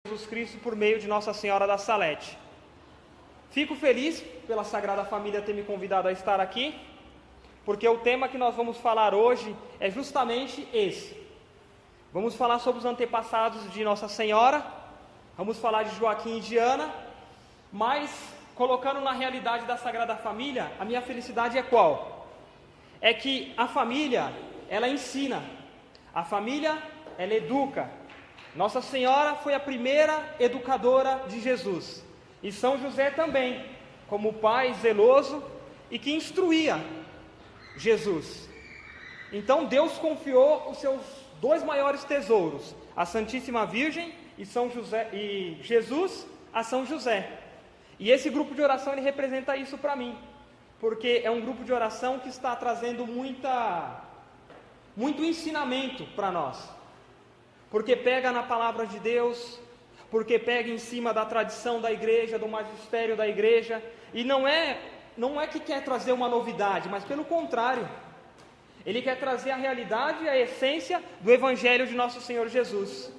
Jesus Cristo por meio de Nossa Senhora da Salete. Fico feliz pela Sagrada Família ter me convidado a estar aqui, porque o tema que nós vamos falar hoje é justamente esse. Vamos falar sobre os antepassados de Nossa Senhora, vamos falar de Joaquim e de Ana, mas colocando na realidade da Sagrada Família, a minha felicidade é qual? É que a família, ela ensina, a família, ela educa. Nossa Senhora foi a primeira educadora de Jesus, e São José também, como pai zeloso e que instruía Jesus. Então Deus confiou os seus dois maiores tesouros, a Santíssima Virgem e Jesus a São José. E esse grupo de oração ele representa isso para mim, porque é um grupo de oração que está trazendo muito ensinamento para nós, porque pega na palavra de Deus, porque pega em cima da tradição da igreja, do magistério da igreja, e não é que quer trazer uma novidade, mas pelo contrário, ele quer trazer a realidade e a essência do Evangelho de Nosso Senhor Jesus.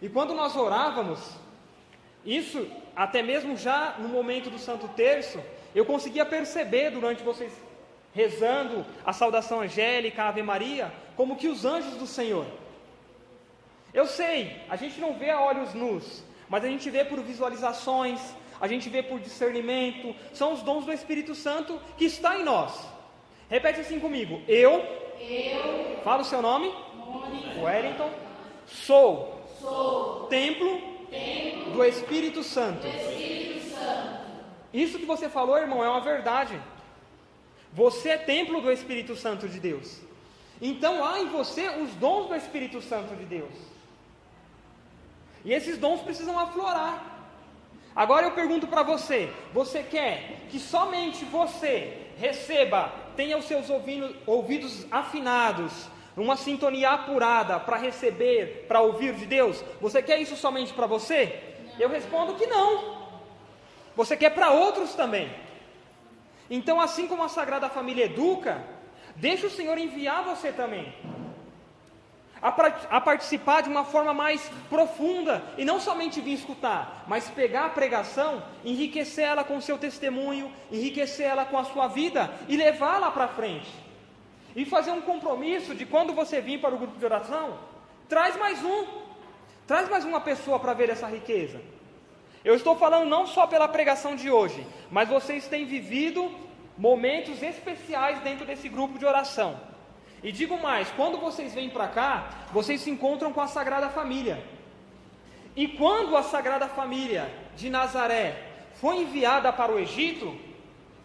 E quando nós orávamos, isso, até mesmo já no momento do Santo Terço, eu conseguia perceber durante vocês rezando a saudação angélica, a Ave Maria, como que os anjos do Senhor. Eu sei, a gente não vê a olhos nus, mas a gente vê por visualizações, a gente vê por discernimento, são os dons do Espírito Santo que está em nós. Repete assim comigo: eu fala o seu nome, Wellington, sou templo do Espírito Santo. Isso que você falou, irmão, é uma verdade. Você é templo do Espírito Santo de Deus. Então há em você os dons do Espírito Santo de Deus. E esses dons precisam aflorar. Agora eu pergunto para você: você quer que somente você receba, tenha os seus ouvidos afinados, uma sintonia apurada para receber, para ouvir de Deus? Você quer isso somente para você? Eu respondo que não. Você quer para outros também. Então, assim como a Sagrada Família educa, deixa o Senhor enviar você também a participar de uma forma mais profunda, e não somente vir escutar, mas pegar a pregação, enriquecer ela com o seu testemunho, enriquecer ela com a sua vida e levá-la para frente. E fazer um compromisso de quando você vir para o grupo de oração, traz mais uma pessoa para ver essa riqueza. Eu estou falando não só pela pregação de hoje, mas vocês têm vivido momentos especiais dentro desse grupo de oração. E digo mais, quando vocês vêm para cá, vocês se encontram com a Sagrada Família. E quando a Sagrada Família de Nazaré foi enviada para o Egito,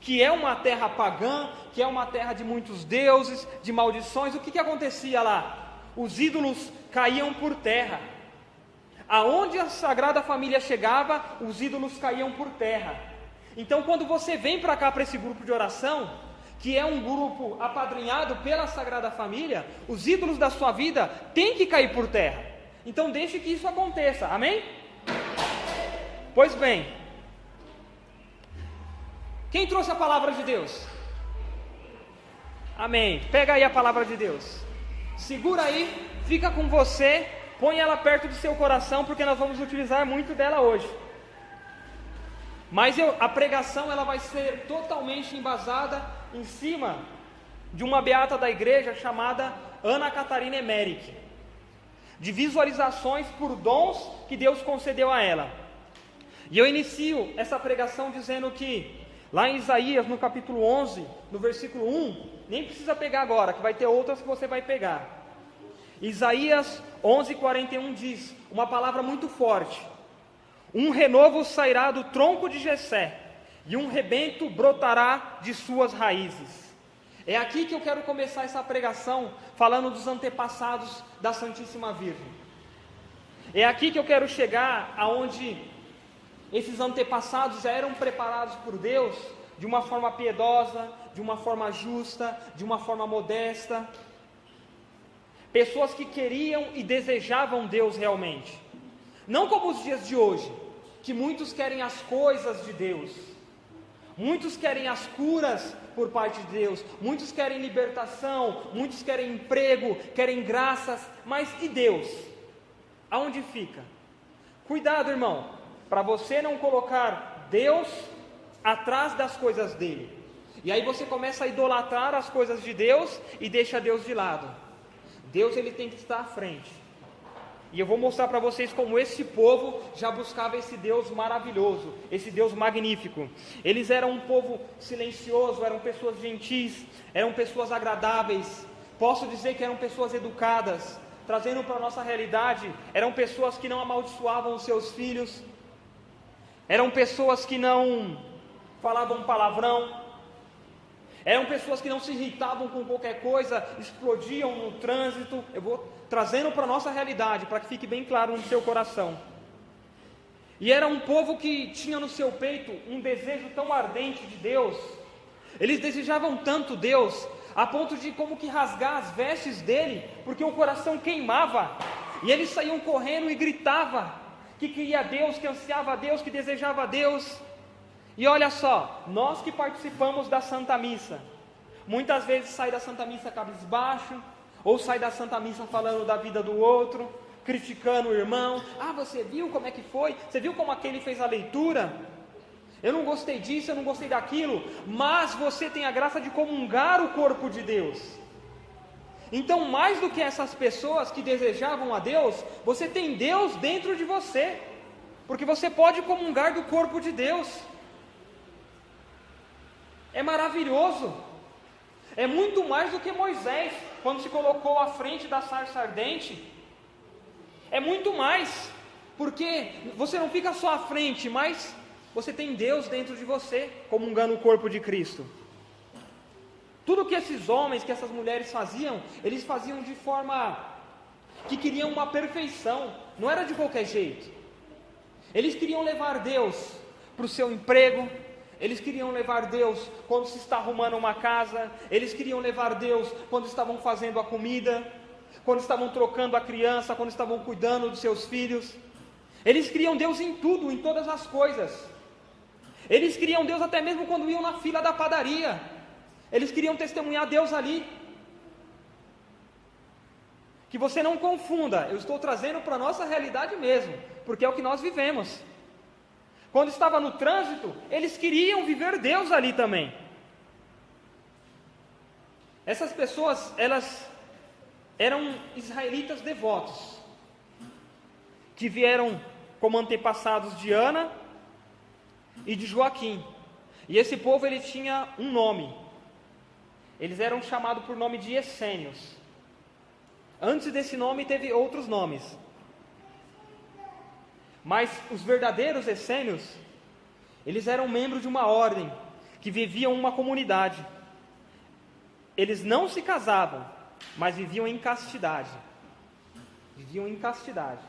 que é uma terra pagã, que é uma terra de muitos deuses, de maldições, o que acontecia lá? Os ídolos caíam por terra. Aonde a Sagrada Família chegava, os ídolos caíam por terra. Então, quando você vem para cá, para esse grupo de oração, que é um grupo apadrinhado pela Sagrada Família, os ídolos da sua vida têm que cair por terra. Então deixe que isso aconteça, amém? Pois bem, quem trouxe a palavra de Deus? Amém, pega aí a palavra de Deus, segura aí, fica com você, põe ela perto do seu coração, porque nós vamos utilizar muito dela hoje. Mas a pregação ela vai ser totalmente embasada em cima de uma beata da igreja chamada Ana Catarina Emmerich, de visualizações por dons que Deus concedeu a ela. E eu inicio essa pregação dizendo que lá em Isaías, no capítulo 11, no versículo 1, nem precisa pegar agora, que vai ter outras que você vai pegar. Isaías 11:41 diz uma palavra muito forte: um renovo sairá do tronco de Jessé, e um rebento brotará de suas raízes. É aqui que eu quero começar essa pregação, falando dos antepassados da Santíssima Virgem. É aqui que eu quero chegar, aonde esses antepassados já eram preparados por Deus, de uma forma piedosa, de uma forma justa, de uma forma modesta. Pessoas que queriam e desejavam Deus realmente. Não como os dias de hoje, que muitos querem as coisas de Deus, muitos querem as curas por parte de Deus, muitos querem libertação, muitos querem emprego, querem graças, mas e Deus? Aonde fica? Cuidado, irmão, para você não colocar Deus atrás das coisas dele. E aí você começa a idolatrar as coisas de Deus e deixa Deus de lado. Deus, ele tem que estar à frente. E eu vou mostrar para vocês como esse povo já buscava esse Deus maravilhoso, esse Deus magnífico. Eles eram um povo silencioso, eram pessoas gentis, eram pessoas agradáveis. Posso dizer que eram pessoas educadas. Trazendo para a nossa realidade, eram pessoas que não amaldiçoavam os seus filhos. Eram pessoas que não falavam palavrão. Eram pessoas que não se irritavam com qualquer coisa, explodiam no trânsito. Eu vou trazendo para a nossa realidade, para que fique bem claro no seu coração. E era um povo que tinha no seu peito um desejo tão ardente de Deus. Eles desejavam tanto Deus, a ponto de como que rasgar as vestes dele, porque o coração queimava. E eles saíam correndo e gritavam que queria Deus, que ansiava Deus, que desejava Deus. E olha só, nós que participamos da Santa Missa, muitas vezes sai da Santa Missa cabisbaixo, ou sai da Santa Missa falando da vida do outro, criticando o irmão. Ah, você viu como é que foi? Você viu como aquele fez a leitura? Eu não gostei disso, eu não gostei daquilo. Mas você tem a graça de comungar o corpo de Deus. Então, mais do que essas pessoas que desejavam a Deus, você tem Deus dentro de você, porque você pode comungar do corpo de Deus. É maravilhoso. É muito mais do que Moisés, quando se colocou à frente da sarça ardente. É muito mais, porque você não fica só à frente, mas você tem Deus dentro de você, comungando o corpo de Cristo. Tudo que esses homens, que essas mulheres faziam, eles faziam de forma que queriam uma perfeição, não era de qualquer jeito. Eles queriam levar Deus para o seu emprego, eles queriam levar Deus quando se está arrumando uma casa, eles queriam levar Deus quando estavam fazendo a comida, quando estavam trocando a criança, quando estavam cuidando dos seus filhos. Eles queriam Deus em tudo, em todas as coisas. Eles queriam Deus até mesmo quando iam na fila da padaria. Eles queriam testemunhar Deus ali. Que você não confunda, eu estou trazendo para a nossa realidade mesmo, porque é o que nós vivemos. Quando estava no trânsito, eles queriam viver Deus ali também. Essas pessoas, elas eram israelitas devotos, que vieram como antepassados de Ana e de Joaquim. E esse povo, ele tinha um nome. Eles eram chamados por nome de essênios. Antes desse nome teve outros nomes. Mas os verdadeiros essênios, eles eram membros de uma ordem, que viviam em uma comunidade. Eles não se casavam, mas viviam em castidade. Viviam em castidade.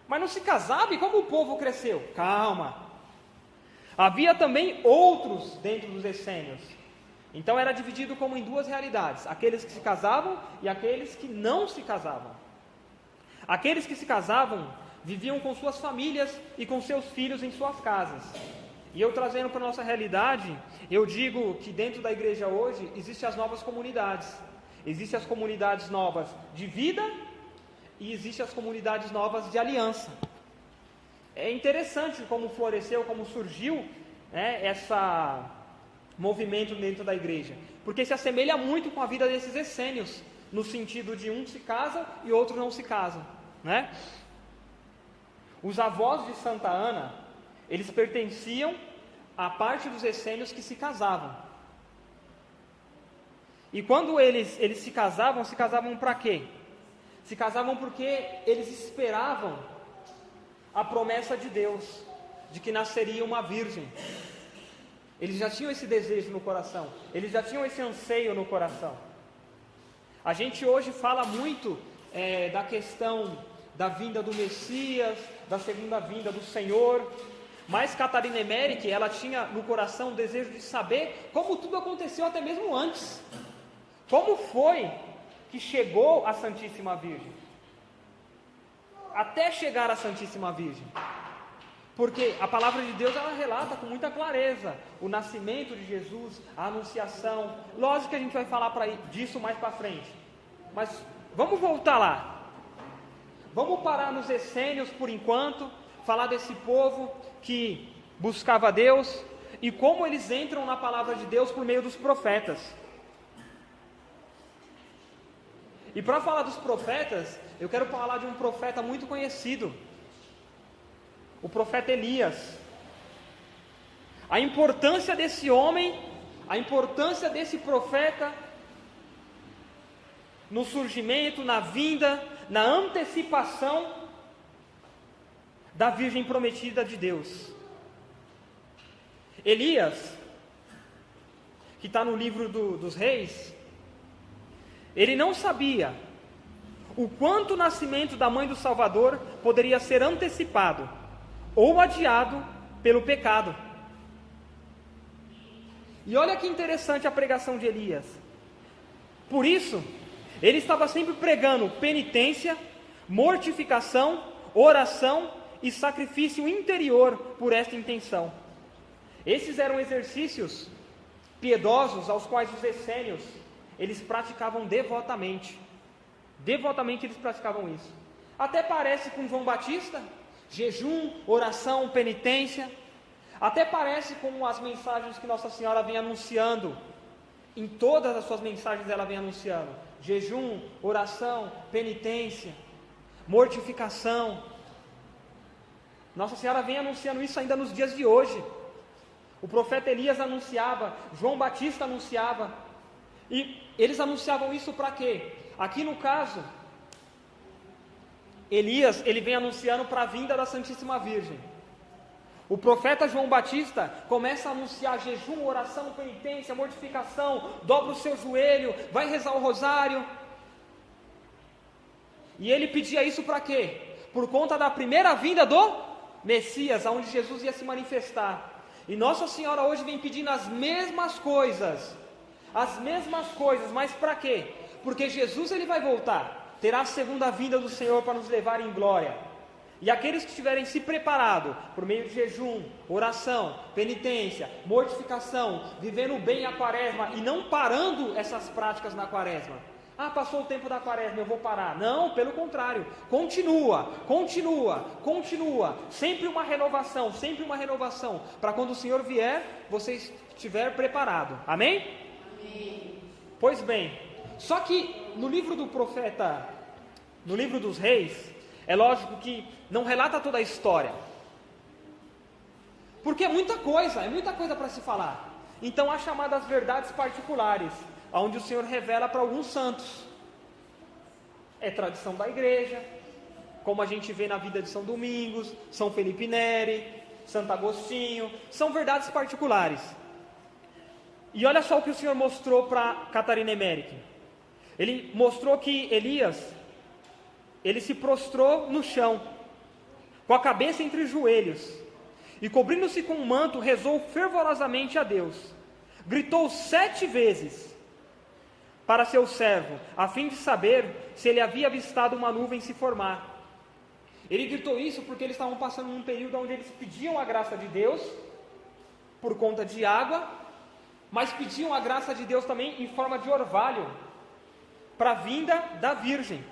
Mas não se casavam, e como o povo cresceu? Calma. Havia também outros dentro dos essênios. Então era dividido como em duas realidades: aqueles que se casavam e aqueles que não se casavam. Aqueles que se casavam viviam com suas famílias e com seus filhos em suas casas. E eu trazendo para a nossa realidade, eu digo que dentro da igreja hoje existem as novas comunidades. Existem as comunidades novas de vida e existem as comunidades novas de aliança. É interessante como floresceu, como surgiu, né, esse movimento dentro da igreja, porque se assemelha muito com a vida desses essênios, no sentido de um se casa e outro não se casa, né? Os avós de Santa Ana, eles pertenciam à parte dos essênios que se casavam. E quando eles se casavam para quê? Se casavam porque eles esperavam a promessa de Deus, de que nasceria uma virgem. Eles já tinham esse desejo no coração, eles já tinham esse anseio no coração. A gente hoje fala muito da questão da vinda do Messias, da segunda vinda do Senhor, mas Catarina Emmerich, ela tinha no coração o desejo de saber como tudo aconteceu até mesmo antes. Como foi que chegou a Santíssima Virgem? Até chegar à Santíssima Virgem. Porque a palavra de Deus, ela relata com muita clareza o nascimento de Jesus, a anunciação. Lógico que a gente vai falar disso mais para frente. Mas vamos voltar lá. Vamos parar nos essênios por enquanto, falar desse povo que buscava Deus e como eles entram na palavra de Deus por meio dos profetas. E para falar dos profetas, eu quero falar de um profeta muito conhecido, o profeta Elias. A importância desse homem, a importância desse profeta no surgimento, na vinda, na antecipação da Virgem prometida de Deus. Elias, que está no livro dos Reis, ele não sabia o quanto o nascimento da mãe do Salvador poderia ser antecipado ou adiado pelo pecado. E olha que interessante a pregação de Elias. Por isso, ele estava sempre pregando penitência, mortificação, oração e sacrifício interior por esta intenção. Esses eram exercícios piedosos aos quais os essênios eles praticavam devotamente. Devotamente eles praticavam isso. Até parece com João Batista, jejum, oração, penitência. Até parece com as mensagens que Nossa Senhora vem anunciando. Em todas as suas mensagens ela vem anunciando: jejum, oração, penitência, mortificação. Nossa Senhora vem anunciando isso ainda nos dias de hoje. O profeta Elias anunciava, João Batista anunciava. E eles anunciavam isso para quê? Aqui no caso, Elias, ele vem anunciando para a vinda da Santíssima Virgem. O profeta João Batista começa a anunciar jejum, oração, penitência, mortificação, dobra o seu joelho, vai rezar o rosário. E ele pedia isso para quê? Por conta da primeira vinda do Messias, aonde Jesus ia se manifestar. E Nossa Senhora hoje vem pedindo as mesmas coisas, mas para quê? Porque Jesus ele vai voltar, terá a segunda vinda do Senhor para nos levar em glória. E aqueles que tiverem se preparado por meio de jejum, oração, penitência, mortificação, vivendo bem a quaresma e não parando essas práticas na quaresma. Ah, passou o tempo da quaresma, eu vou parar. Não, pelo contrário, continua, sempre uma renovação, para quando o Senhor vier, você estiver preparado. Amém? Amém. Pois bem, só que no livro do profeta, no livro dos Reis, é lógico que não relata toda a história, porque é muita coisa para se falar. Então há chamadas verdades particulares, onde o Senhor revela para alguns santos. É tradição da igreja, como a gente vê na vida de São Domingos, São Felipe Neri, Santo Agostinho, são verdades particulares. E olha só o que o Senhor mostrou para Catarina Emmerich. Ele mostrou que Elias, ele se prostrou no chão, com a cabeça entre os joelhos, e cobrindo-se com um manto, rezou fervorosamente a Deus. Gritou 7 vezes para seu servo, a fim de saber se ele havia avistado uma nuvem se formar. Ele gritou isso porque eles estavam passando num período onde eles pediam a graça de Deus, por conta de água, mas pediam a graça de Deus também em forma de orvalho, para a vinda da Virgem.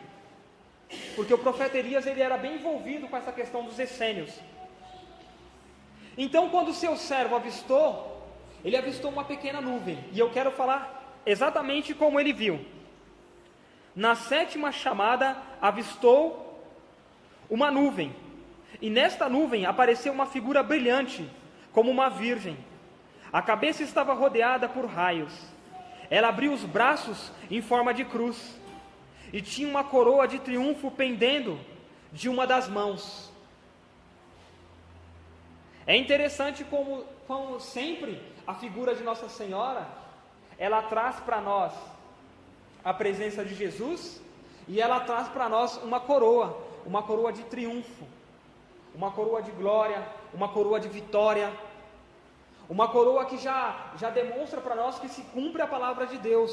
Porque o profeta Elias ele era bem envolvido com essa questão dos essênios. Então quando o seu servo avistou, ele avistou uma pequena nuvem, e eu quero falar exatamente como ele viu. Na 7ª chamada avistou uma nuvem, e nesta nuvem apareceu uma figura brilhante, como uma virgem. A cabeça estava rodeada por raios. Ela abriu os braços em forma de cruz, e tinha uma coroa de triunfo pendendo de uma das mãos. É interessante como sempre a figura de Nossa Senhora, ela traz para nós a presença de Jesus, e ela traz para nós uma coroa de triunfo, uma coroa de glória, uma coroa de vitória, uma coroa que já demonstra para nós que se cumpre a palavra de Deus.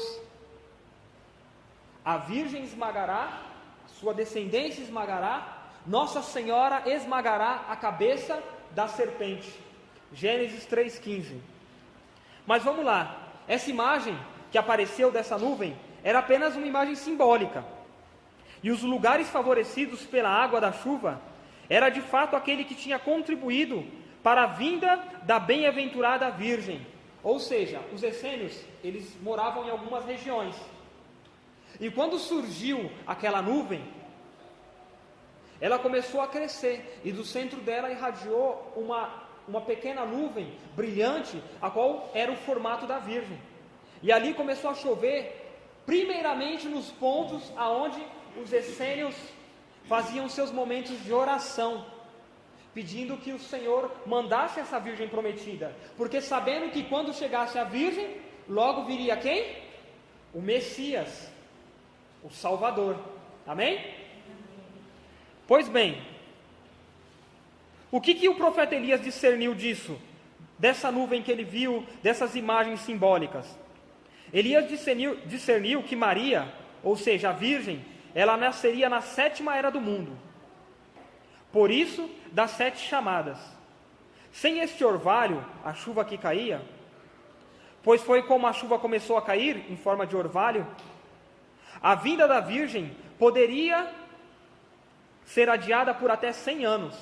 A Virgem esmagará, sua descendência esmagará, Nossa Senhora esmagará a cabeça da serpente. Gênesis 3,15. Mas vamos lá, essa imagem que apareceu dessa nuvem era apenas uma imagem simbólica. E os lugares favorecidos pela água da chuva era de fato aquele que tinha contribuído para a vinda da bem-aventurada Virgem. Ou seja, os essênios, eles moravam em algumas regiões. E quando surgiu aquela nuvem, ela começou a crescer, e do centro dela irradiou uma pequena nuvem brilhante, a qual era o formato da Virgem. E ali começou a chover, primeiramente nos pontos aonde os essênios faziam seus momentos de oração, pedindo que o Senhor mandasse essa Virgem prometida, porque sabendo que quando chegasse a Virgem, logo viria quem? O Messias, o Salvador. Amém? Pois bem, o que o profeta Elias discerniu disso? Dessa nuvem que ele viu, dessas imagens simbólicas? Elias discerniu que Maria, ou seja, a Virgem, ela nasceria na 7ª era do mundo. Por isso, das 7 chamadas. Sem este orvalho, a chuva que caía, pois foi como a chuva começou a cair, em forma de orvalho, a vinda da Virgem poderia ser adiada por até 100 anos.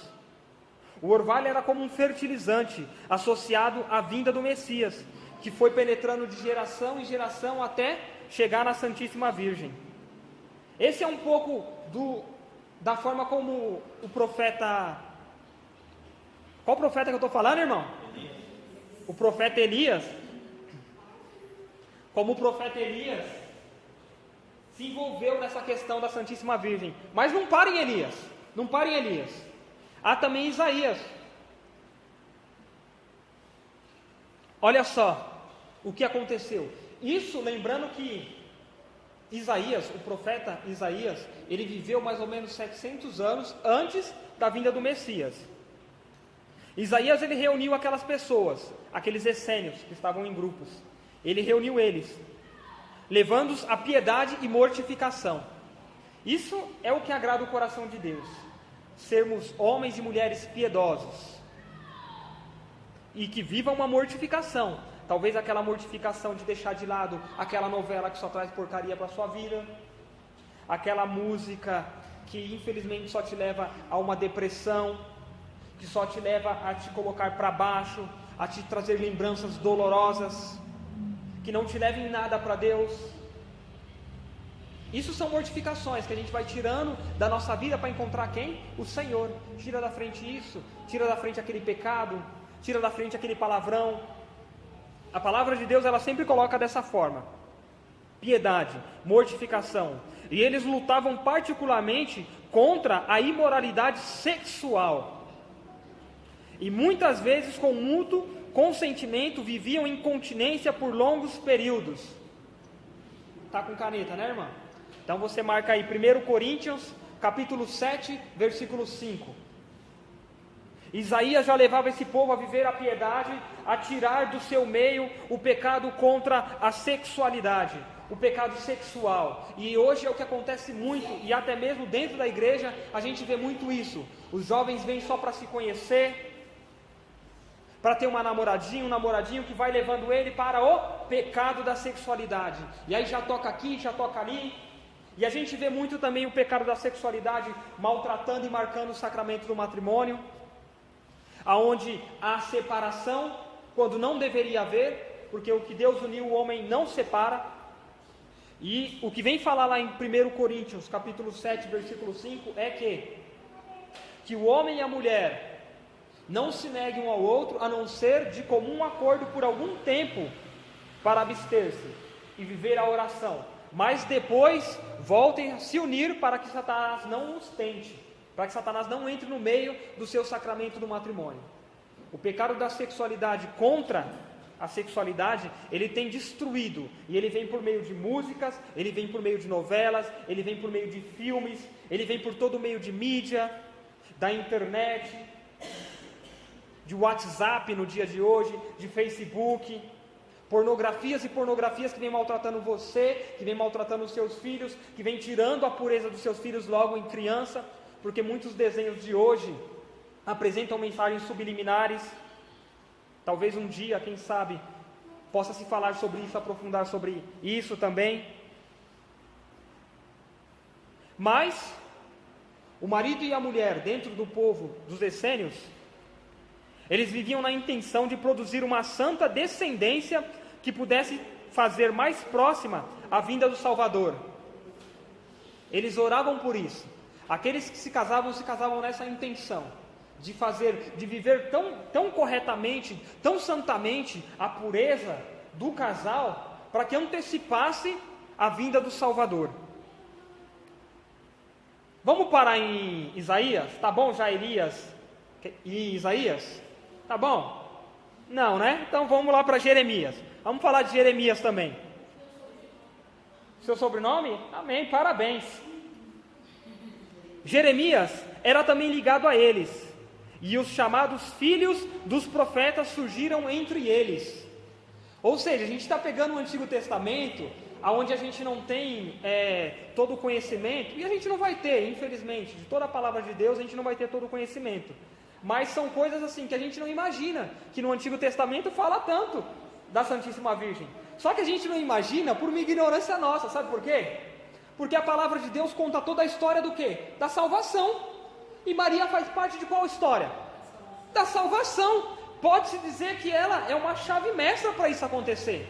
O orvalho era como um fertilizante associado à vinda do Messias, que foi penetrando de geração em geração até chegar na Santíssima Virgem. Esse é um pouco da forma como o profeta... Qual profeta que eu estou falando, irmão? Elias. O profeta Elias. Como o profeta Elias se envolveu nessa questão da Santíssima Virgem. Mas não para em Elias. Não para em Elias. Há também Isaías. Olha só o que aconteceu. Isso lembrando que Isaías, o profeta Isaías, ele viveu mais ou menos 700 anos antes da vinda do Messias. Isaías, ele reuniu aquelas pessoas, aqueles essênios que estavam em grupos. Ele reuniu eles, levando-os a piedade e mortificação. Isso é o que agrada o coração de Deus. Sermos homens e mulheres piedosos e que vivam uma mortificação. Talvez aquela mortificação de deixar de lado aquela novela que só traz porcaria para a sua vida, aquela música que infelizmente só te leva a uma depressão, que só te leva a te colocar para baixo, a te trazer lembranças dolorosas, que não te levem nada para Deus. Isso são mortificações que a gente vai tirando da nossa vida para encontrar quem? O Senhor. Tira da frente isso, tira da frente aquele pecado, tira da frente aquele palavrão. A palavra de Deus, ela sempre coloca dessa forma: piedade, mortificação. E eles lutavam particularmente contra a imoralidade sexual. E muitas vezes, com mútuo consentimento, viviam em continência por longos períodos. Está com caneta, né, irmã? Então você marca aí 1 Coríntios, capítulo 7, versículo 5. Isaías já levava esse povo a viver a piedade, a tirar do seu meio o pecado contra a sexualidade, o pecado sexual. E hoje é o que acontece muito, e até mesmo dentro da igreja a gente vê muito isso. Os jovens vêm só para se conhecer, para ter uma namoradinha, um namoradinho que vai levando ele para o pecado da sexualidade. E aí já toca aqui, já toca ali. E a gente vê muito também o pecado da sexualidade maltratando e marcando o sacramento do matrimônio, aonde há separação quando não deveria haver, porque o que Deus uniu o homem não separa. E o que vem falar lá em 1 Coríntios, capítulo 7, versículo 5, é que o homem e a mulher não se neguem um ao outro, a não ser de comum acordo por algum tempo, para abster-se e viver a oração, mas depois voltem a se unir para que Satanás não os tente, para que Satanás não entre no meio do seu sacramento do matrimônio. O pecado da sexualidade contra a sexualidade, ele tem destruído, e ele vem por meio de músicas, ele vem por meio de novelas, ele vem por meio de filmes, ele vem por todo meio de mídia, da internet, de WhatsApp no dia de hoje, de Facebook, pornografias e pornografias que vem maltratando você, que vem maltratando os seus filhos, que vem tirando a pureza dos seus filhos logo em criança, porque muitos desenhos de hoje apresentam mensagens subliminares. Talvez um dia, quem sabe, possa se falar sobre isso, aprofundar sobre isso também. Mas o marido e a mulher dentro do povo dos essênios, eles viviam na intenção de produzir uma santa descendência que pudesse fazer mais próxima a vinda do Salvador. Eles oravam por isso. Aqueles que se casavam nessa intenção de viver tão corretamente, tão santamente a pureza do casal, para que antecipasse a vinda do Salvador. Vamos parar em Isaías? Tá bom, Jairias e Isaías? Tá bom? Não, né? Então vamos lá para Jeremias. Vamos falar de Jeremias também. Seu sobrenome? Amém, parabéns. Jeremias era também ligado a eles, e os chamados filhos dos profetas surgiram entre eles. Ou seja, a gente está pegando o Antigo Testamento, onde a gente não tem todo o conhecimento, e a gente não vai ter, infelizmente, de toda a palavra de Deus, a gente não vai ter todo o conhecimento. Mas são coisas assim que a gente não imagina, que no Antigo Testamento fala tanto da Santíssima Virgem. Só que a gente não imagina por uma ignorância nossa, sabe por quê? Porque a palavra de Deus conta toda a história do quê? Da salvação. E Maria faz parte de qual história? Da salvação. Pode-se dizer que ela é uma chave mestra para isso acontecer.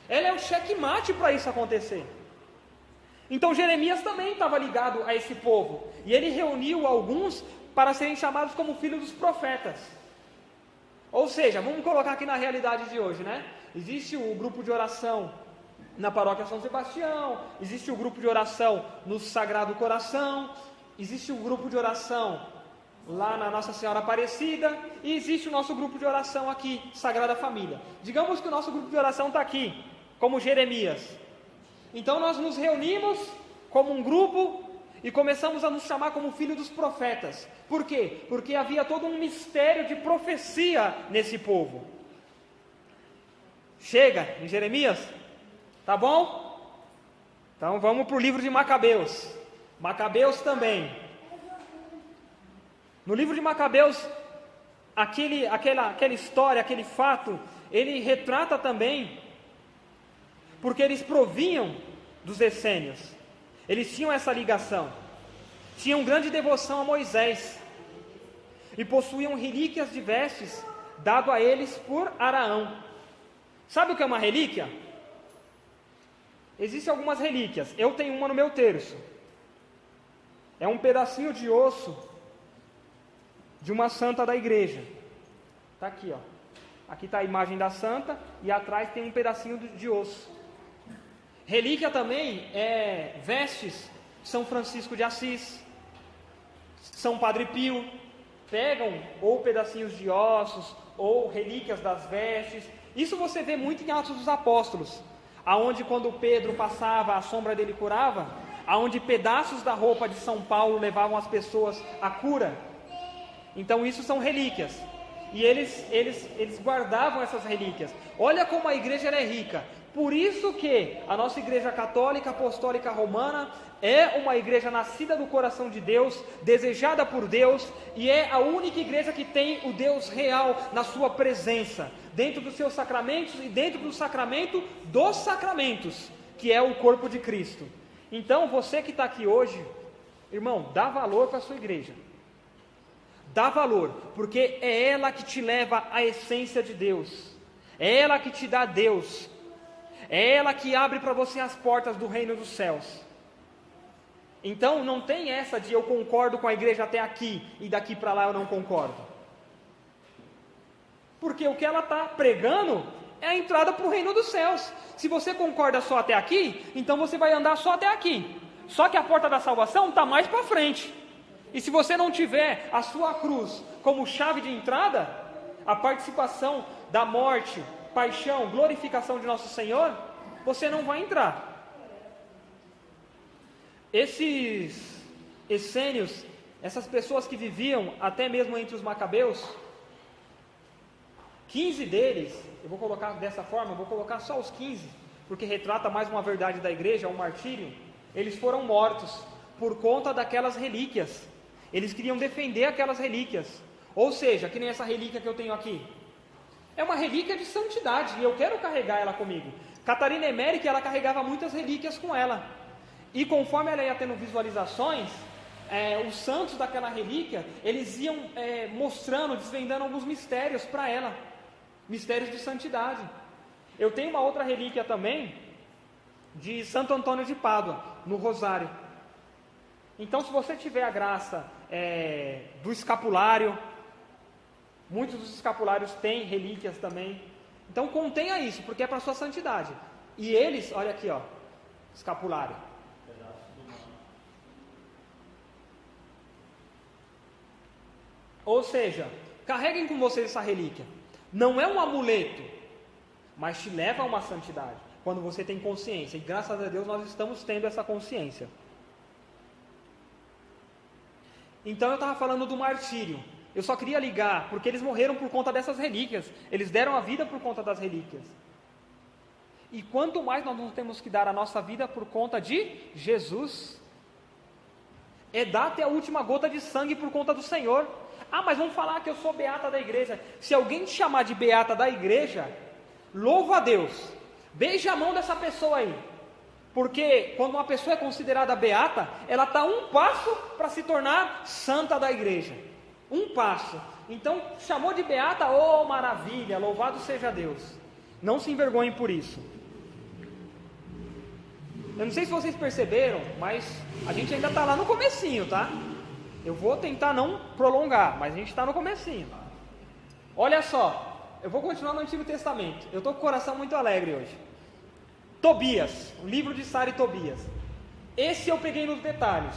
Ela é o checkmate para isso acontecer. Então Jeremias também estava ligado a esse povo. E ele reuniu alguns para serem chamados como filhos dos profetas. Ou seja, vamos colocar aqui na realidade de hoje, né? Existe o grupo de oração na paróquia São Sebastião, existe o grupo de oração no Sagrado Coração, existe o grupo de oração lá na Nossa Senhora Aparecida, e existe o nosso grupo de oração aqui, Sagrada Família. Digamos que o nosso grupo de oração está aqui, como Jeremias. Então nós nos reunimos como um grupo e começamos a nos chamar como filho dos profetas. Por quê? Porque havia todo um mistério de profecia nesse povo. Chega em Jeremias? Tá bom? Então vamos para o livro de Macabeus. Macabeus também. No livro de Macabeus, aquela história, aquele fato, ele retrata também, porque eles provinham dos essênios. Eles tinham essa ligação. Tinham grande devoção a Moisés. E possuíam relíquias de vestes dado a eles por Araão. Sabe o que é uma relíquia? Existem algumas relíquias. Eu tenho uma no meu terço. É um pedacinho de osso de uma santa da igreja. Está aqui, ó. Aqui está a imagem da santa e atrás tem um pedacinho de osso. Relíquia também é vestes de São Francisco de Assis, São Padre Pio. Pegam ou pedacinhos de ossos ou relíquias das vestes. Isso você vê muito em Atos dos Apóstolos, aonde quando Pedro passava, a sombra dele curava, aonde pedaços da roupa de São Paulo levavam as pessoas à cura. Então isso são relíquias. E eles guardavam essas relíquias. Olha como a igreja ela é rica. Por isso que a nossa igreja católica apostólica romana é uma igreja nascida do coração de Deus, desejada por Deus, e é a única igreja que tem o Deus real na sua presença, dentro dos seus sacramentos e dentro do sacramento dos sacramentos, que é o corpo de Cristo. Então você que está aqui hoje, irmão, dá valor para a sua igreja. Dá valor, porque é ela que te leva à essência de Deus, é ela que te dá Deus, é ela que abre para você as portas do reino dos céus. Então não tem essa de eu concordo com a igreja até aqui e daqui para lá eu não concordo. Porque o que ela está pregando é a entrada para o reino dos céus. Se você concorda só até aqui, então você vai andar só até aqui. Só que a porta da salvação está mais para frente. E se você não tiver a sua cruz como chave de entrada, a participação da morte, paixão, glorificação de nosso Senhor, você não vai entrar. Esses essênios, essas pessoas que viviam até mesmo entre os macabeus, 15 deles, eu vou colocar dessa forma, eu vou colocar só os 15, porque retrata mais uma verdade da igreja, um martírio. Eles foram mortos por conta daquelas relíquias. Eles queriam defender aquelas relíquias. Ou seja, que nem essa relíquia que eu tenho aqui. É uma relíquia de santidade e eu quero carregar ela comigo. Catarina Emérica, ela carregava muitas relíquias com ela. E conforme ela ia tendo visualizações, os santos daquela relíquia, eles iam mostrando, desvendando alguns mistérios para ela, mistérios de santidade. Eu tenho uma outra relíquia também, de Santo Antônio de Pádua, no Rosário. Então, se você tiver a graça do escapulário, muitos dos escapulários têm relíquias também. Então, contenha isso, porque é para a sua santidade. E eles, olha aqui, ó, escapulário. Ou seja, carreguem com vocês essa relíquia. Não é um amuleto, mas te leva a uma santidade, quando você tem consciência. E graças a Deus nós estamos tendo essa consciência. Então eu estava falando do martírio. Eu só queria ligar, porque eles morreram por conta dessas relíquias. Eles deram a vida por conta das relíquias. E quanto mais nós não temos que dar a nossa vida por conta de Jesus, é dar até a última gota de sangue por conta do Senhor. Ah, mas vamos falar que eu sou beata da igreja. Se alguém te chamar de beata da igreja, louva a Deus. Beija a mão dessa pessoa aí. Porque quando uma pessoa é considerada beata, ela está um passo para se tornar santa da igreja. Um passo. Então, chamou de beata, oh maravilha, louvado seja Deus. Não se envergonhem por isso. Eu não sei se vocês perceberam, mas a gente ainda está lá no comecinho, tá? Eu vou tentar não prolongar, mas a gente está no comecinho. Olha só, eu vou continuar no Antigo Testamento. Eu estou com o coração muito alegre hoje. Tobias, o livro de Sara e Tobias. Esse eu peguei nos detalhes,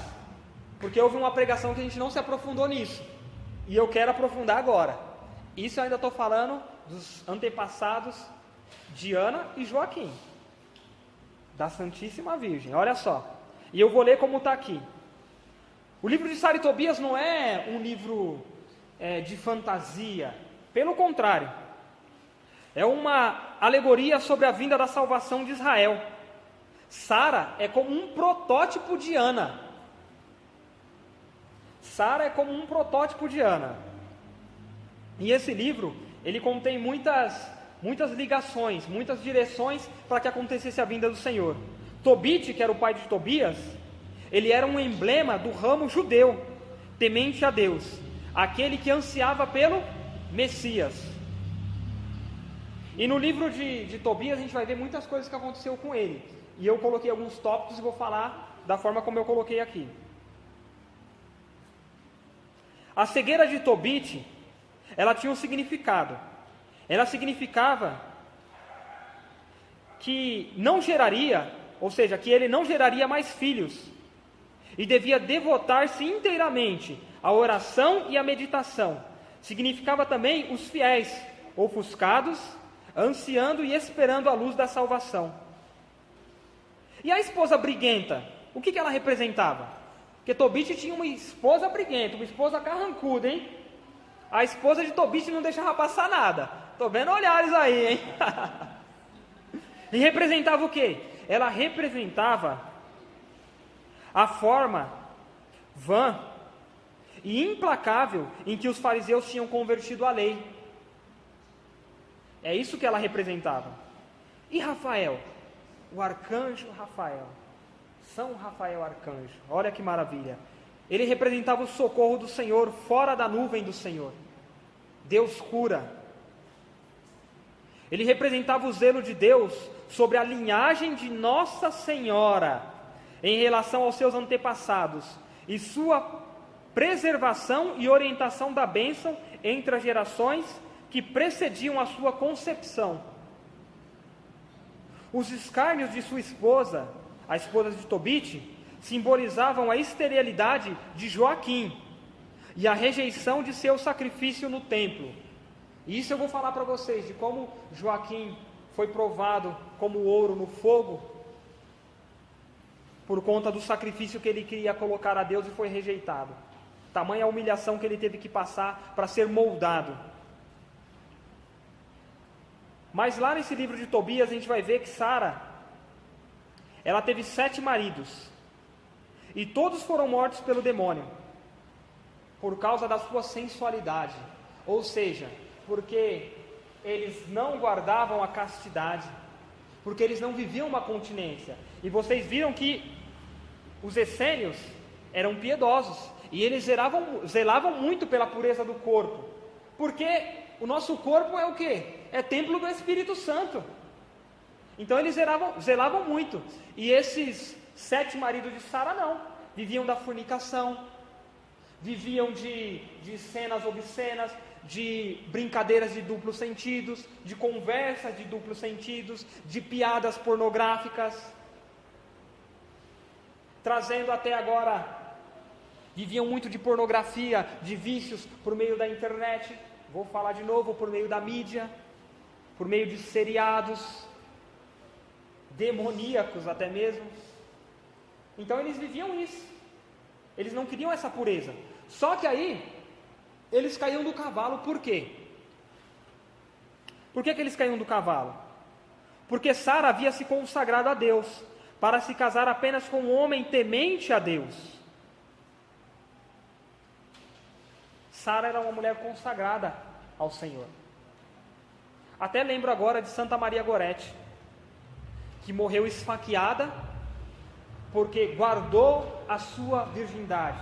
porque houve uma pregação que a gente não se aprofundou nisso. E eu quero aprofundar agora. Isso eu ainda estou falando dos antepassados de Ana e Joaquim, da Santíssima Virgem. Olha só. E eu vou ler como está aqui. O livro de Sara e Tobias não é um livro de fantasia. Pelo contrário. É uma alegoria sobre a vinda da salvação de Israel. Sara é como um protótipo de Ana. Sara é como um protótipo de Ana. E esse livro, ele contém muitas ligações, muitas direções para que acontecesse a vinda do Senhor. Tobite, que era o pai de Tobias, ele era um emblema do ramo judeu, temente a Deus, aquele que ansiava pelo Messias. E no livro de Tobias a gente vai ver muitas coisas que aconteceu com ele. E eu coloquei alguns tópicos e vou falar da forma como eu coloquei aqui. A cegueira de Tobite, ela tinha um significado. Ela significava que não geraria, ou seja, que ele não geraria mais filhos. E devia devotar-se inteiramente à oração e à meditação. Significava também os fiéis, ofuscados, ansiando e esperando a luz da salvação. E a esposa briguenta, o que ela representava? Porque Tobite tinha uma esposa briguenta, uma esposa carrancuda, hein? A esposa de Tobite não deixava passar nada. Estou vendo olhares aí, hein? E representava o quê? Ela representava a forma vã e implacável em que os fariseus tinham convertido a lei. É isso que ela representava. E Rafael? O arcanjo Rafael. São Rafael arcanjo. Olha que maravilha. Ele representava o socorro do Senhor fora da nuvem do Senhor. Deus cura. Ele representava o zelo de Deus sobre a linhagem de Nossa Senhora em relação aos seus antepassados e sua preservação e orientação da bênção entre as gerações que precediam a sua concepção. Os escárnios de sua esposa, a esposa de Tobite, simbolizavam a esterilidade de Joaquim e a rejeição de seu sacrifício no templo. E isso eu vou falar para vocês, de como Joaquim foi provado como ouro no fogo, por conta do sacrifício que ele queria colocar a Deus e foi rejeitado. Tamanha a humilhação que ele teve que passar para ser moldado. Mas lá nesse livro de Tobias a gente vai ver que Sara, ela teve 7 maridos, e todos foram mortos pelo demônio, por causa da sua sensualidade, ou seja, porque eles não guardavam a castidade, porque eles não viviam uma continência. E vocês viram que os essênios, eram piedosos, e eles zelavam muito pela pureza do corpo, porque o nosso corpo é o quê? É templo do Espírito Santo. Então eles zelavam muito, e esses 7 maridos de Sara não, viviam da fornicação, viviam de cenas obscenas, de brincadeiras de duplos sentidos, de conversas de duplos sentidos, de piadas pornográficas, trazendo até agora, viviam muito de pornografia, de vícios por meio da internet, vou falar de novo, por meio da mídia, por meio de seriados, demoníacos até mesmo. Então eles viviam isso, eles não queriam essa pureza, só que aí, eles caíam do cavalo, por quê? Por que eles caíam do cavalo? Porque Sara havia se consagrado a Deus, para se casar apenas com um homem temente a Deus. Sara era uma mulher consagrada ao Senhor. Até lembro agora de Santa Maria Gorete, que morreu esfaqueada, porque guardou a sua virgindade,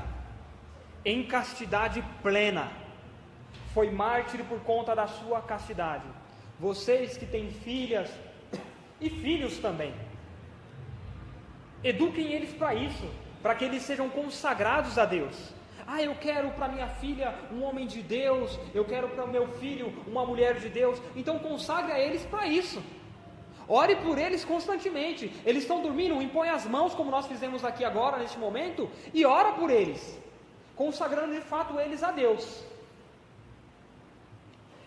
em castidade plena, foi mártir por conta da sua castidade. Vocês que têm filhas e filhos também, eduquem eles para isso, para que eles sejam consagrados a Deus. Eu quero para minha filha um homem de Deus, eu quero para o meu filho uma mulher de Deus, então consagre a eles para isso. Ore por eles constantemente. Eles estão dormindo, impõe as mãos, como nós fizemos aqui agora, neste momento, e ora por eles, consagrando de fato eles a Deus.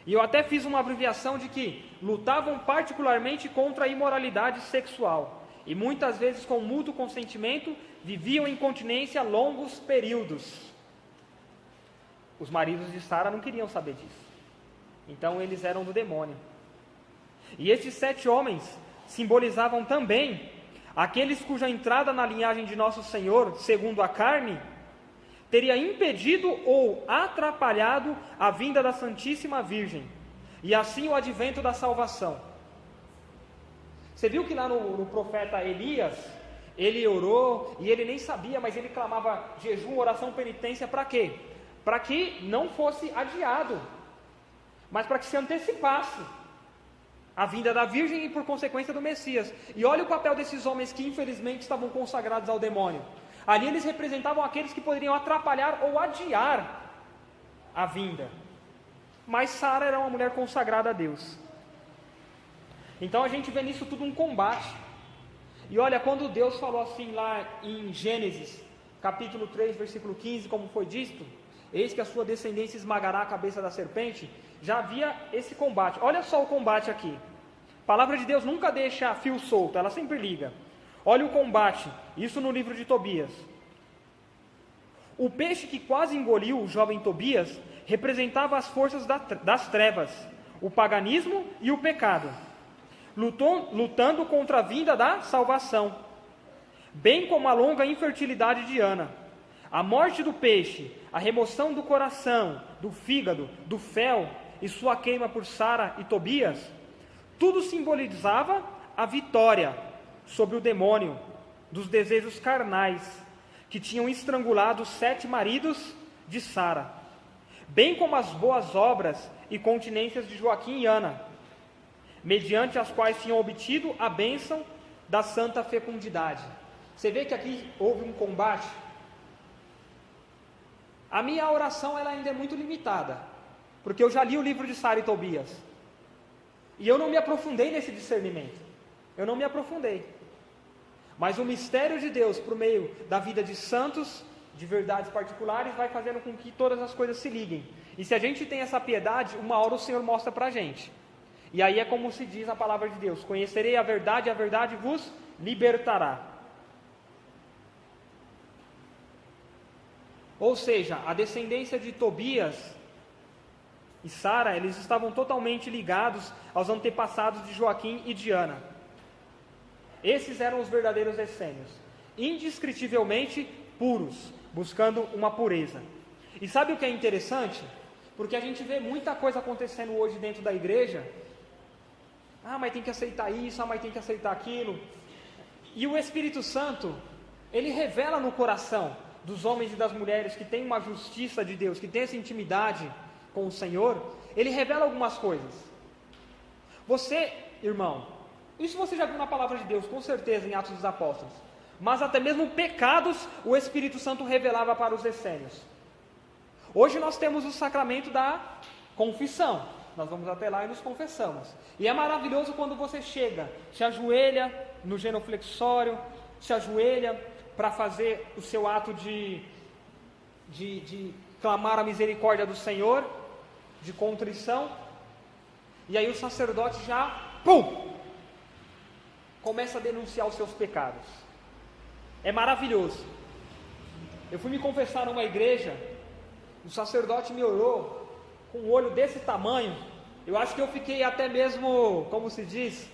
E eu até fiz uma abreviação de que lutavam particularmente contra a imoralidade sexual, e muitas vezes com mútuo consentimento, viviam em continência longos períodos. Os maridos de Sara não queriam saber disso, então eles eram do demônio. E estes 7 homens simbolizavam também aqueles cuja entrada na linhagem de nosso Senhor, segundo a carne, teria impedido ou atrapalhado a vinda da Santíssima Virgem, e assim o advento da salvação. Você viu que lá no profeta Elias, ele orou, e ele nem sabia, mas ele clamava jejum, oração, penitência, para quê? Para que não fosse adiado, mas para que se antecipasse a vinda da Virgem e por consequência do Messias. E olha o papel desses homens que infelizmente estavam consagrados ao demônio. Ali eles representavam aqueles que poderiam atrapalhar ou adiar a vinda. Mas Sara era uma mulher consagrada a Deus. Então a gente vê nisso tudo um combate. E olha, quando Deus falou assim lá em Gênesis, capítulo 3, versículo 15, como foi dito, eis que a sua descendência esmagará a cabeça da serpente, já havia esse combate. Olha só o combate aqui. A palavra de Deus nunca deixa fio solto, ela sempre liga. Olha o combate, isso no livro de Tobias. O peixe que quase engoliu o jovem Tobias representava as forças das trevas, o paganismo e o pecado, lutando contra a vinda da salvação, bem como a longa infertilidade de Ana. A morte do peixe, a remoção do coração, do fígado, do fel e sua queima por Sara e Tobias, tudo simbolizava a vitória sobre o demônio dos desejos carnais que tinham estrangulado os 7 maridos de Sara, bem como as boas obras e continências de Joaquim e Ana, mediante as quais tinham obtido a bênção da santa fecundidade. Você vê que aqui houve um combate. A minha oração ela ainda é muito limitada, porque eu já li o livro de Sara e Tobias, e eu não me aprofundei nesse discernimento, eu não me aprofundei, mas o mistério de Deus, por meio da vida de santos, de verdades particulares, vai fazendo com que todas as coisas se liguem, e se a gente tem essa piedade, uma hora o Senhor mostra para a gente, e aí é como se diz a palavra de Deus, conhecerei a verdade vos libertará. Ou seja, a descendência de Tobias e Sara, eles estavam totalmente ligados aos antepassados de Joaquim e de Ana. Esses eram os verdadeiros essênios, indescritivelmente puros, buscando uma pureza. E sabe o que é interessante? Porque a gente vê muita coisa acontecendo hoje dentro da igreja. Mas tem que aceitar isso, mas tem que aceitar aquilo. E o Espírito Santo, ele revela no coração dos homens e das mulheres que têm uma justiça de Deus, que têm essa intimidade com o Senhor, ele revela algumas coisas. Você, irmão, isso você já viu na palavra de Deus, com certeza, em Atos dos Apóstolos, mas até mesmo pecados o Espírito Santo revelava para os essênios. Hoje nós temos o sacramento da confissão, nós vamos até lá e nos confessamos, e é maravilhoso quando você chega, se ajoelha no genuflexório, se ajoelha para fazer o seu ato de clamar a misericórdia do Senhor, de contrição, e aí o sacerdote já, começa a denunciar os seus pecados. É maravilhoso. Eu fui me confessar numa igreja, o sacerdote me orou com um olho desse tamanho. Eu acho que eu fiquei até mesmo, como se diz,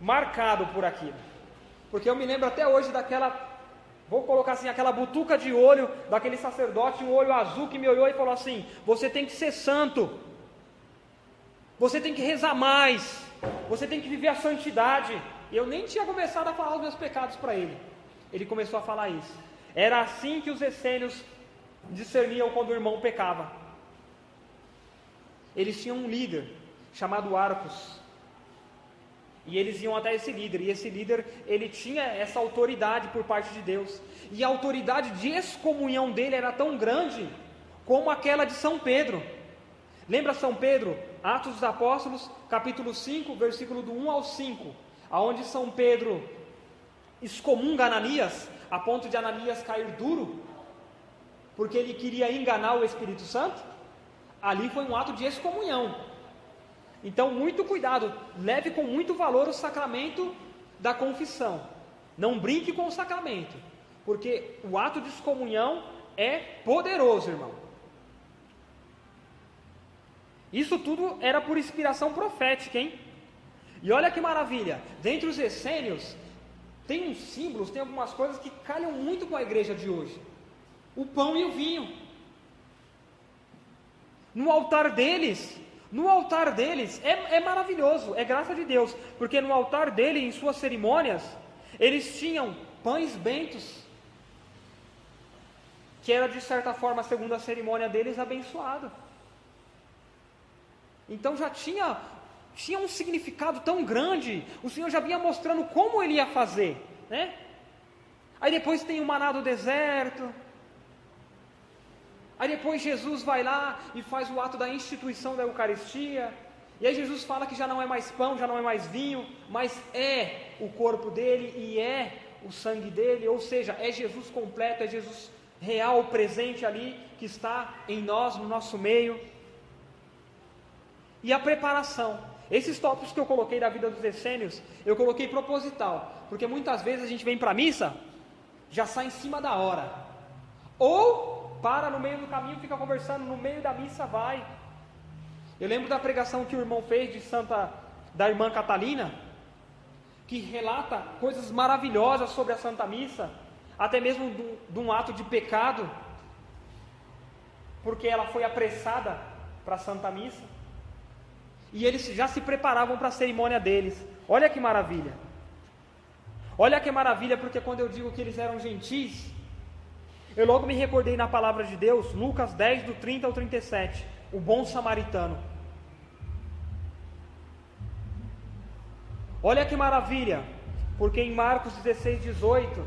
marcado por aquilo, porque eu me lembro até hoje daquela, vou colocar assim, aquela butuca de olho daquele sacerdote, um olho azul que me olhou e falou assim: você tem que ser santo, você tem que rezar mais, você tem que viver a santidade. E eu nem tinha começado a falar os meus pecados para ele, ele começou a falar isso. Era assim que os essênios discerniam quando o irmão pecava. Eles tinham um líder chamado Arcos, e eles iam até esse líder, e esse líder, ele tinha essa autoridade por parte de Deus, e a autoridade de excomunhão dele era tão grande como aquela de São Pedro. Lembra São Pedro? Atos dos Apóstolos, capítulo 5, versículo do 1 ao 5, aonde São Pedro excomunga Ananias, a ponto de Ananias cair duro, porque ele queria enganar o Espírito Santo. Ali foi um ato de excomunhão. Então, muito cuidado, leve com muito valor o sacramento da confissão. Não brinque com o sacramento, porque o ato de excomunhão é poderoso, irmão. Isso tudo era por inspiração profética, hein? E olha que maravilha, dentre os essênios, tem uns símbolos, tem algumas coisas que calham muito com a igreja de hoje. O pão e o vinho. No altar deles é maravilhoso, é graça de Deus, porque no altar dele, em suas cerimônias, eles tinham pães bentos, que era de certa forma, segundo a cerimônia deles, abençoado. Então já tinha um significado tão grande, o Senhor já vinha mostrando como ele ia fazer, né? Aí depois tem o maná do deserto. Aí depois Jesus vai lá e faz o ato da instituição da Eucaristia. E aí Jesus fala que já não é mais pão, já não é mais vinho, mas é o corpo dele e é o sangue dele. Ou seja, é Jesus completo, é Jesus real, presente ali, que está em nós, no nosso meio. E a preparação. Esses tópicos que eu coloquei da vida dos essênios, eu coloquei proposital, porque muitas vezes a gente vem para a missa, já sai em cima da hora. Ou para no meio do caminho, fica conversando, no meio da missa vai. Eu lembro da pregação que o irmão fez da irmã Catalina, que relata coisas maravilhosas sobre a Santa Missa, até mesmo de um ato de pecado, porque ela foi apressada para a Santa Missa, e eles já se preparavam para a cerimônia deles. Olha que maravilha! Olha que maravilha, porque quando eu digo que eles eram gentis, eu logo me recordei na palavra de Deus, Lucas 10, do 30 ao 37, o bom samaritano. Olha que maravilha, porque em Marcos 16, 18,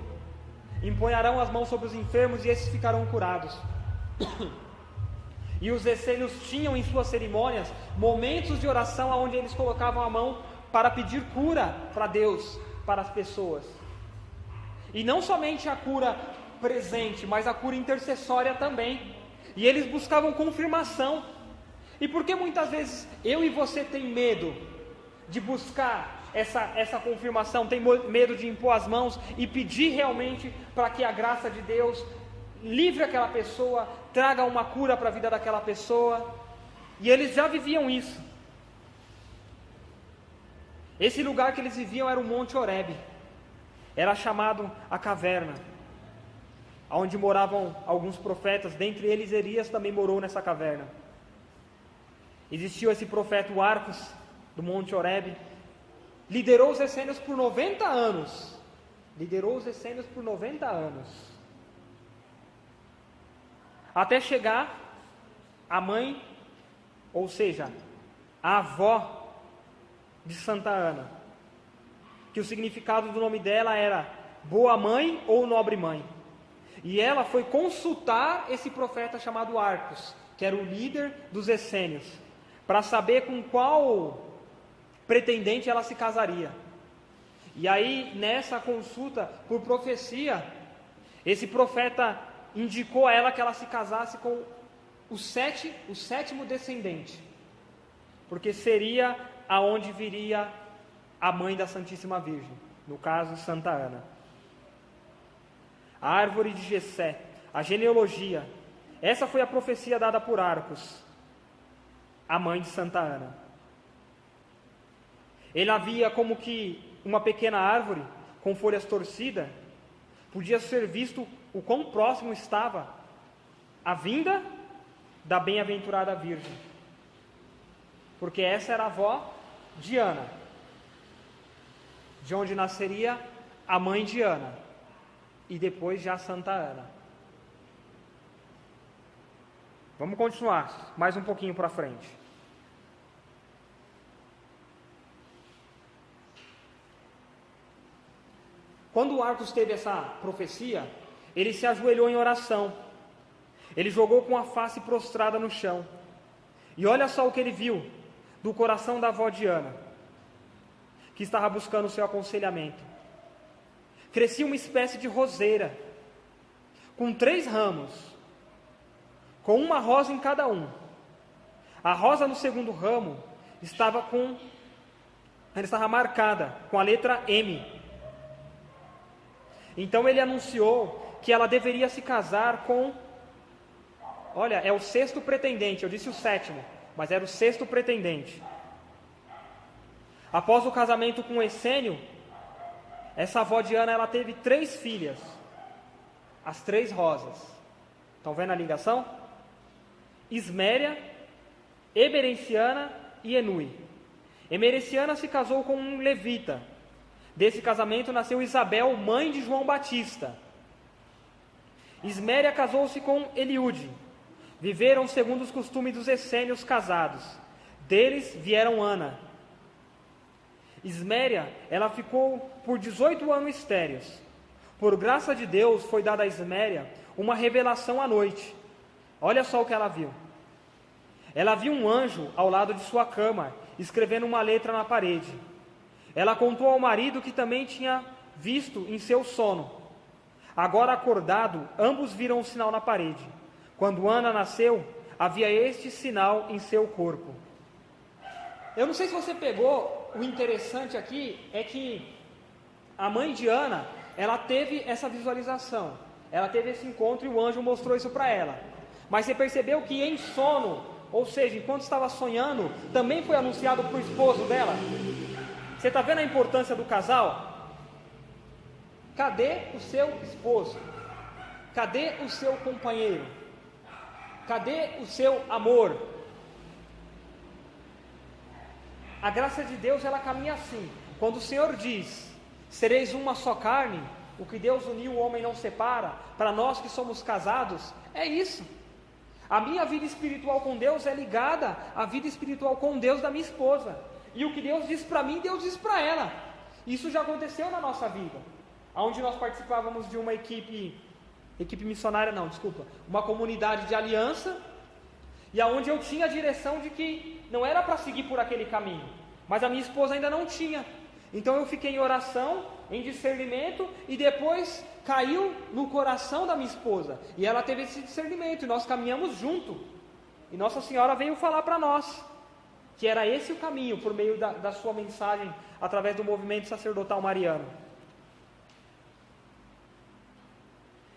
imponharão as mãos sobre os enfermos e esses ficarão curados. E os essênios tinham em suas cerimônias momentos de oração onde eles colocavam a mão para pedir cura para Deus, para as pessoas. E não somente a cura presente, mas a cura intercessória também. E eles buscavam confirmação. E por que muitas vezes eu e você tem medo de buscar essa confirmação, tem medo de impor as mãos e pedir realmente para que a graça de Deus livre aquela pessoa, traga uma cura para a vida daquela pessoa? E eles já viviam isso. Esse lugar que eles viviam era o Monte Horebe, era chamado a caverna, onde moravam alguns profetas, dentre eles Elias também morou nessa caverna. Existiu esse profeta, o Arcos, do Monte Horebe, liderou os essênios por 90 anos, liderou os essênios por 90 anos, até chegar a mãe, ou seja, a avó de Santa Ana, que o significado do nome dela era boa mãe ou nobre mãe. E ela foi consultar esse profeta chamado Arcos, que era o líder dos essênios, para saber com qual pretendente ela se casaria. E aí, nessa consulta, por profecia, esse profeta indicou a ela que ela se casasse com o sétimo descendente, porque seria aonde viria a mãe da Santíssima Virgem, no caso Santa Ana. A árvore de Jessé, a genealogia, essa foi a profecia dada por Arcos, a mãe de Santa Ana. Ele havia como que uma pequena árvore com folhas torcidas, podia ser visto o quão próximo estava a vinda da bem-aventurada Virgem, porque essa era a avó de Ana, de onde nasceria a mãe de Ana, e depois já Santa Ana. Vamos continuar mais um pouquinho para frente. Quando o Arcos teve essa profecia, ele se ajoelhou em oração. Ele jogou com a face prostrada no chão. E olha só o que ele viu do coração da avó de Ana, que estava buscando o seu aconselhamento. Crescia uma espécie de roseira, com 3 ramos, com uma rosa em cada um. A rosa no segundo ramo estava marcada com a letra M. Então ele anunciou que ela deveria se casar com, olha, é o 6º pretendente, eu disse o 7º, mas era o 6º pretendente. Após o casamento com Essênio, essa avó de Ana, ela teve 3 filhas, as 3 rosas. Estão vendo a ligação? Isméria, Emerenciana e Enui. Emerenciana se casou com um levita. Desse casamento nasceu Isabel, mãe de João Batista. Isméria casou-se com Eliúde. Viveram segundo os costumes dos essênios casados. Deles vieram Ana. Isméria, ela ficou por 18 anos estéreis. Por graça de Deus, foi dada a Isméria uma revelação à noite. Olha só o que ela viu. Ela viu um anjo ao lado de sua cama, escrevendo uma letra na parede. Ela contou ao marido que também tinha visto em seu sono. Agora acordado, ambos viram um sinal na parede. Quando Ana nasceu, havia este sinal em seu corpo. Eu não sei se você pegou, o interessante aqui é que a mãe de Ana, ela teve essa visualização, ela teve esse encontro e o anjo mostrou isso para ela. Mas você percebeu que em sono, ou seja, enquanto estava sonhando, também foi anunciado para o esposo dela? Você está vendo a importância do casal? Cadê o seu esposo? Cadê o seu companheiro? Cadê o seu amor? A graça de Deus, ela caminha assim. Quando o Senhor diz, sereis uma só carne, o que Deus uniu o homem não separa, para nós que somos casados, é isso. A minha vida espiritual com Deus é ligada à vida espiritual com Deus da minha esposa. E o que Deus diz para mim, Deus diz para ela. Isso já aconteceu na nossa vida, onde nós participávamos de uma equipe missionária, uma comunidade de aliança, e aonde eu tinha a direção de que não era para seguir por aquele caminho, mas a minha esposa ainda não tinha. Então eu fiquei em oração, em discernimento, e depois caiu no coração da minha esposa, e ela teve esse discernimento, e nós caminhamos junto, e Nossa Senhora veio falar para nós que era esse o caminho, por meio da sua mensagem, através do movimento sacerdotal mariano.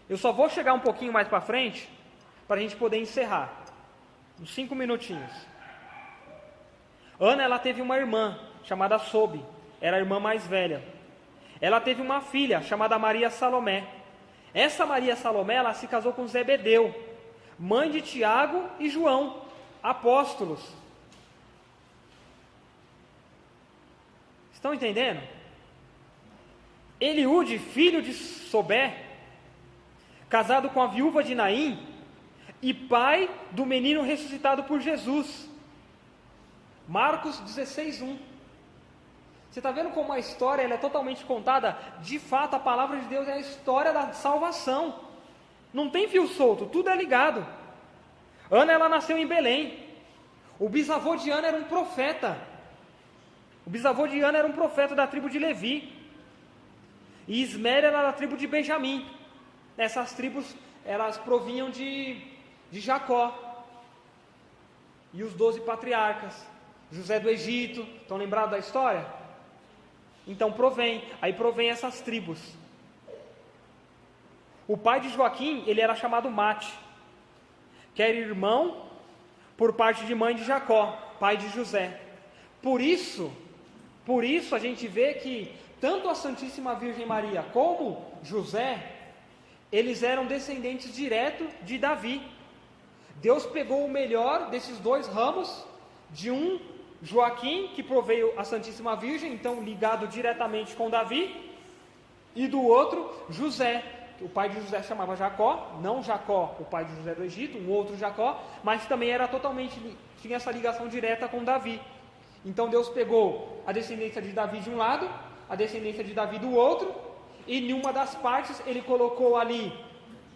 Eu só vou chegar um pouquinho mais para frente, para a gente poder encerrar, uns 5 minutinhos. Ana, ela teve uma irmã, chamada Sobe, era a irmã mais velha. Ela teve uma filha, chamada Maria Salomé. Essa Maria Salomé, ela se casou com Zebedeu, mãe de Tiago e João, apóstolos. Estão entendendo? Eliúde, filho de Sobé, casado com a viúva de Naim, e pai do menino ressuscitado por Jesus. Marcos 16:1. Você está vendo como a história ela é totalmente contada? De fato, a palavra de Deus é a história da salvação. Não tem fio solto, tudo é ligado. Ana, ela nasceu em Belém. O bisavô de Ana era um profeta. O bisavô de Ana era um profeta da tribo de Levi. E Ismera era da tribo de Benjamim. Essas tribos, elas provinham de Jacó. E os 12 patriarcas. José do Egito. Estão lembrados da história? Então provém essas tribos. O pai de Joaquim, ele era chamado Mate, que era irmão por parte de mãe de Jacó, pai de José. Por isso a gente vê que tanto a Santíssima Virgem Maria como José, eles eram descendentes direto de Davi. Deus pegou o melhor desses dois ramos, de um Joaquim, que proveio a Santíssima Virgem, então ligado diretamente com Davi, e do outro José. O pai de José chamava Jacó, não Jacó, o pai de José do Egito, um outro Jacó, mas também era tinha essa ligação direta com Davi. Então Deus pegou a descendência de Davi de um lado, a descendência de Davi do outro, e em uma das partes ele colocou ali,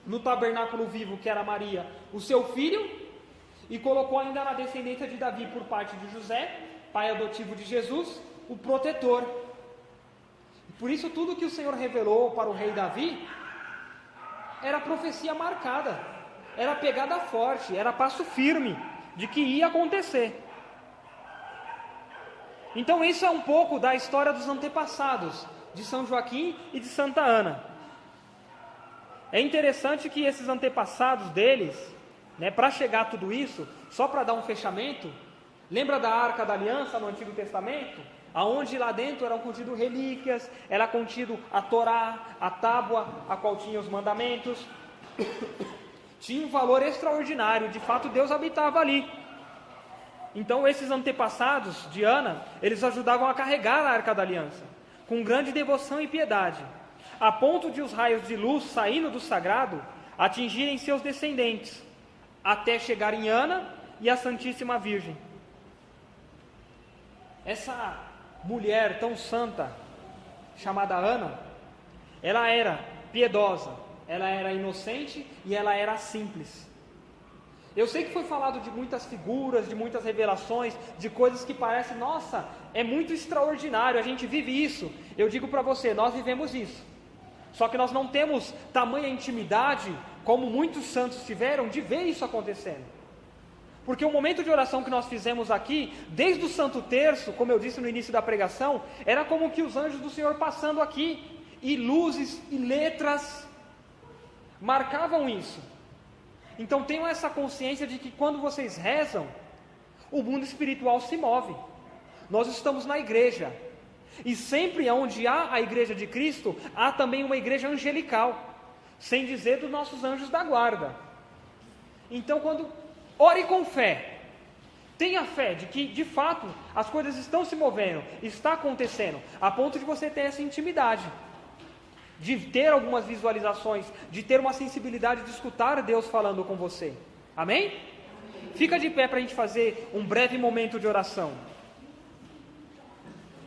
no tabernáculo vivo, que era Maria, o seu filho, e colocou ainda na descendência de Davi por parte de José, pai adotivo de Jesus, o protetor. Por isso tudo que o Senhor revelou para o rei Davi era profecia marcada, era pegada forte, era passo firme de que ia acontecer. Então isso é um pouco da história dos antepassados de São Joaquim e de Santa Ana. É interessante que esses antepassados deles, para chegar a tudo isso, só para dar um fechamento, lembra da Arca da Aliança no Antigo Testamento? Aonde lá dentro eram contidas relíquias, era contido a Torá, a tábua, a qual tinha os mandamentos. Tinha um valor extraordinário, de fato Deus habitava ali. Então esses antepassados de Ana, eles ajudavam a carregar a Arca da Aliança, com grande devoção e piedade, a ponto de os raios de luz saindo do sagrado atingirem seus descendentes, até chegar em Ana e a Santíssima Virgem. Essa mulher tão santa, chamada Ana, ela era piedosa, ela era inocente e ela era simples. Eu sei que foi falado de muitas figuras, de muitas revelações, de coisas que parecem, nossa, é muito extraordinário, a gente vive isso. Eu digo para você, nós vivemos isso. Só que nós não temos tamanha intimidade, como muitos santos tiveram, de ver isso acontecendo. Porque o momento de oração que nós fizemos aqui, desde o Santo Terço, como eu disse no início da pregação, era como que os anjos do Senhor passando aqui, e luzes e letras marcavam isso. Então tenham essa consciência de que quando vocês rezam, o mundo espiritual se move. Nós estamos na igreja, e sempre onde há a igreja de Cristo, há também uma igreja angelical, sem dizer dos nossos anjos da guarda. Então ore com fé, tenha fé de que de fato as coisas estão se movendo, está acontecendo, a ponto de você ter essa intimidade, de ter algumas visualizações, de ter uma sensibilidade de escutar Deus falando com você. Amém? Fica de pé para a gente fazer um breve momento de oração.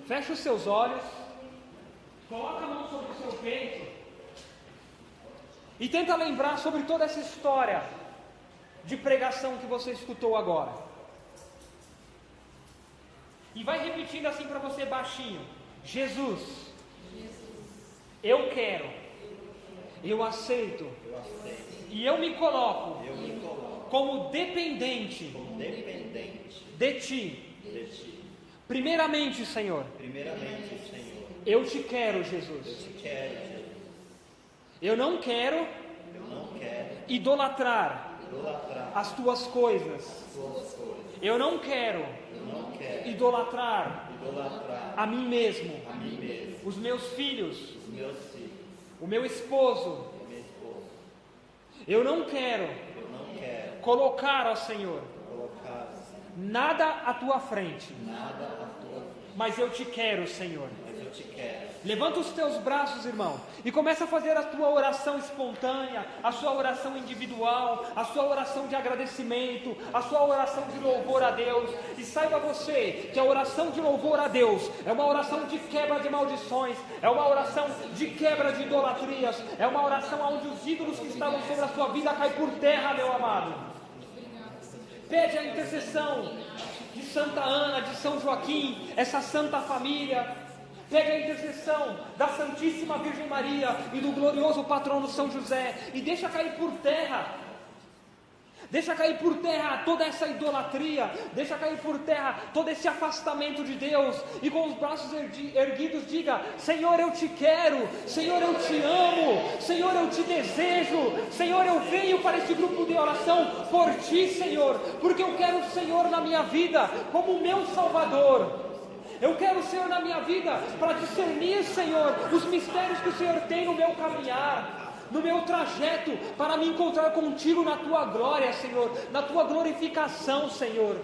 Fecha os seus olhos, coloca a mão sobre o seu peito e tenta lembrar sobre toda essa história de pregação que você escutou agora. E vai repetindo assim para você baixinho: Jesus, eu quero, eu aceito, e eu me coloco como dependente de Ti. Primeiramente, Senhor, eu te quero, Jesus. Eu não quero idolatrar as Tuas coisas. Eu não quero idolatrar a mim mesmo, os meus filhos, o meu esposo. Eu não quero colocar, ó Senhor, nada à Tua frente, mas eu te quero, Senhor. eu te quero. Levanta os teus braços, irmão, e começa a fazer a tua oração espontânea, a sua oração individual, a sua oração de agradecimento, a sua oração de louvor a Deus. E saiba você que a oração de louvor a Deus é uma oração de quebra de maldições, é uma oração de quebra de idolatrias, é uma oração onde os ídolos que estavam sobre a sua vida caem por terra, meu amado. Pede a intercessão de Santa Ana, de São Joaquim, essa santa família. Pega a intercessão da Santíssima Virgem Maria e do glorioso patrono São José e deixa cair por terra. Deixa cair por terra toda essa idolatria, deixa cair por terra todo esse afastamento de Deus, e com os braços erguidos diga: Senhor, eu te quero, Senhor, eu te amo, Senhor, eu te desejo, Senhor, eu venho para esse grupo de oração por ti, Senhor, porque eu quero o Senhor na minha vida como meu Salvador. Eu quero o Senhor na minha vida para discernir, Senhor, os mistérios que o Senhor tem no meu caminhar, no meu trajeto, para me encontrar contigo na tua glória, Senhor, na tua glorificação, Senhor.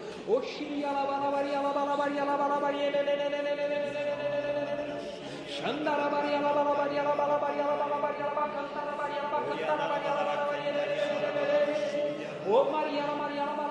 Oh Maria, Maria,